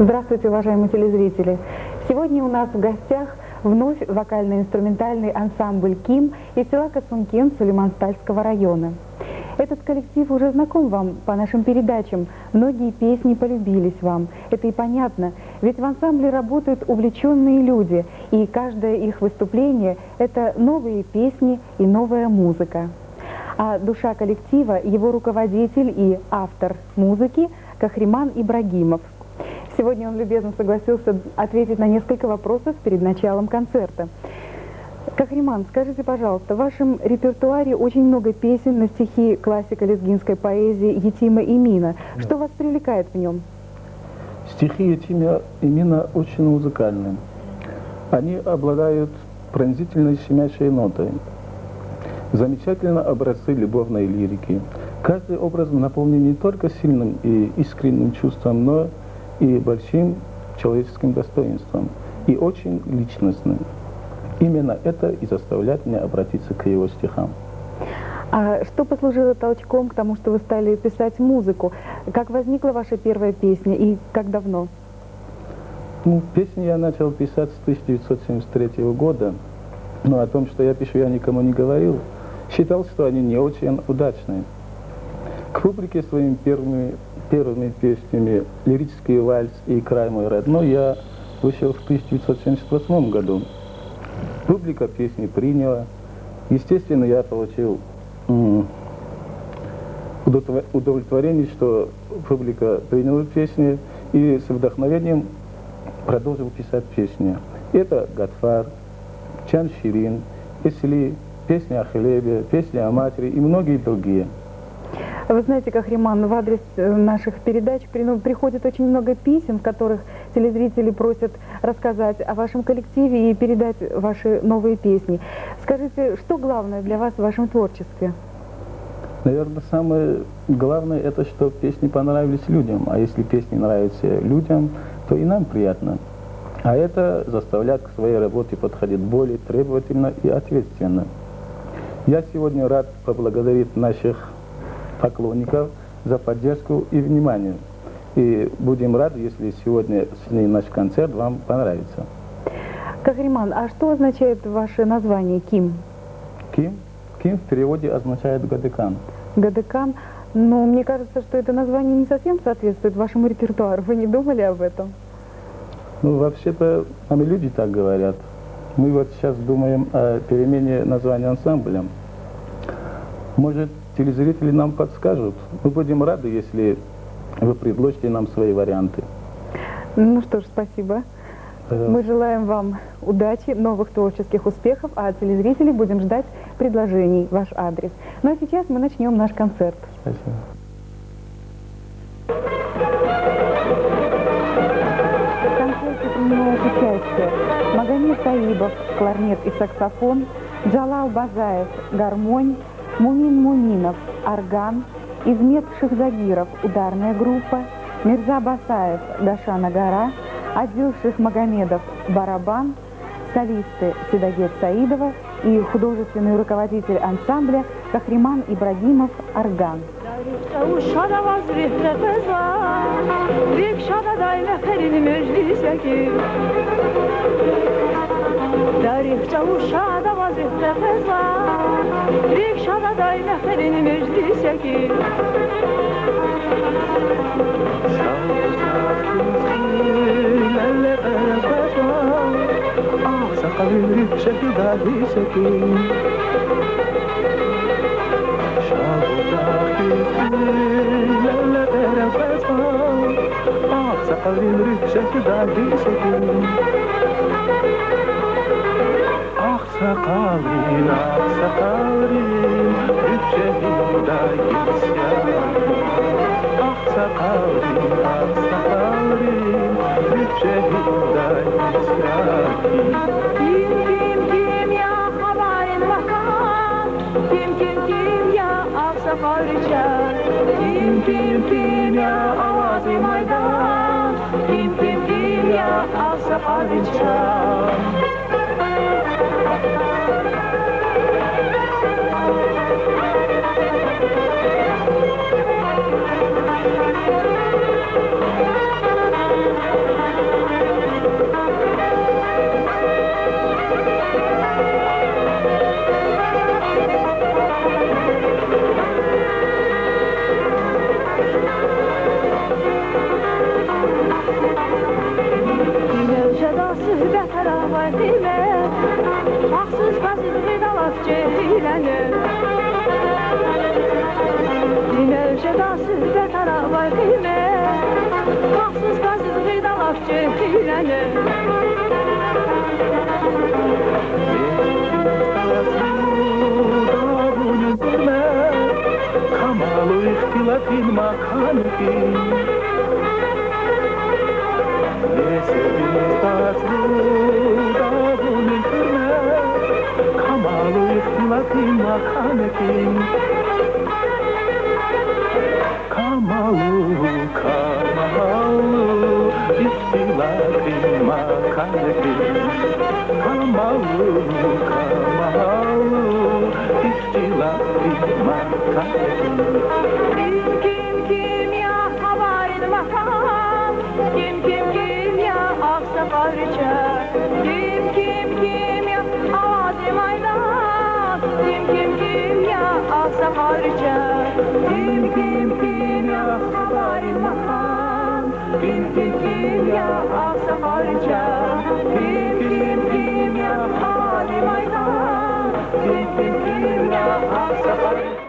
Здравствуйте, уважаемые телезрители! Сегодня у нас в гостях вновь вокально-инструментальный ансамбль «КИМ» из села Касункин Сулейман-Стальского района. Этот коллектив уже знаком вам по нашим передачам. Многие песни полюбились вам. Это и понятно, ведь в ансамбле работают увлеченные люди, и каждое их выступление – это новые песни и новая музыка. А душа коллектива – его руководитель и автор музыки Кахриман Ибрагимов. Сегодня он любезно согласился ответить на несколько вопросов перед началом концерта. Кахриман, скажите, пожалуйста, в вашем репертуаре очень много песен на стихи классика лезгинской поэзии Етима Имина. Что вас привлекает в нем? Стихи Етима Имина очень музыкальны. Они обладают пронзительной щемящей нотой. Замечательно образцы любовной лирики. Каждый образ наполнен не только сильным и искренним чувством, но и большим человеческим достоинством, и очень личностным. Именно это и заставляет меня обратиться к его стихам. А что послужило толчком к тому, что вы стали писать музыку? Как возникла ваша первая песня и как давно? Песни я начал писать с 1973 года, но о том, что я пишу, я никому не говорил. Считал, что они не очень удачные. К публике своими первыми песнями «Лирический вальс» и «Край мой родной» я вышел в 1978 году. Публика песни приняла. Естественно, я получил удовлетворение, что публика приняла песни, и с вдохновением продолжил писать песни. Это «Гадфар», «Чан Ширин», «Эсли», песня о хлебе, песня о матери и многие другие. Вы знаете, Кахриман, в адрес наших передач приходит очень много писем, в которых телезрители просят рассказать о вашем коллективе и передать ваши новые песни. Скажите, что главное для вас в вашем творчестве? Наверное, самое главное, это что песни понравились людям. А если песни нравятся людям, то и нам приятно. А это заставляет к своей работе подходить более требовательно и ответственно. Я сегодня рад поблагодарить наших поклонников за поддержку и внимание. И будем рады, если сегодня наш концерт вам понравится. Кахриман, а что означает ваше название «КИМ»? «КИМ»? «КИМ» в переводе означает «Гадекан». «Гадекан». Но мне кажется, что это название не совсем соответствует вашему репертуару. Вы не думали об этом? Вообще-то, нами люди так говорят. Мы вот сейчас думаем о перемене названия ансамбля. Может, телезрители нам подскажут. Мы будем рады, если вы предложите нам свои варианты. Ну что ж, спасибо. Мы желаем вам удачи, новых творческих успехов, а от телезрителей будем ждать предложений в ваш адрес. Ну а сейчас мы начнем наш концерт. Спасибо. В концерте принимают участие Магомед Таибов, кларнет и саксофон, Джалал Базаев, гармонь, Мумин Муминов, орган, Измет Шихзагиров, ударная группа, Мирза Басаев, Гашана Гора, Адил Шихмагомедов, барабан, солисты Седагет Саидова и художественный руководитель ансамбля Кахриман Ибрагимов, орган. Tarixçə uşada vazifdə fəzva, rikşada day nəfərini meclisə ki. Şahıza kimsin, əllə fəzva, ağsaqqalın rikşəki dadisə ki. Şahıza kimsin, əllə fəzva, ağsaqqalın rikşəki dadisə ki. Aksakalın, aksakalın, rükşehinde gitsyan. Aksakalın, aksakalın, rükşehinde gitsyan. Kim ya habayın makam, kim ya aksakal rican. Kim ya avazı maydan, kim ya aksakal rican. diləni Dinəlcə da süzət arabay qıymə Qalsız qazız qıydalaqçı diləni Kamalı ihtilafin makanki Nesebimiz tatlı da bunun kırma Kamalı ihtilafin makanki Kamalı ihtilafin makanki Kamalı ihtilafin makanki Kim ya havarin makam Kim ya aksakarca Kim ya avazim aydan Kim ya aksakarca Kim ya havarin makam Kim ya aksakarca Kim ya avazim aydan Kim ya aksakarca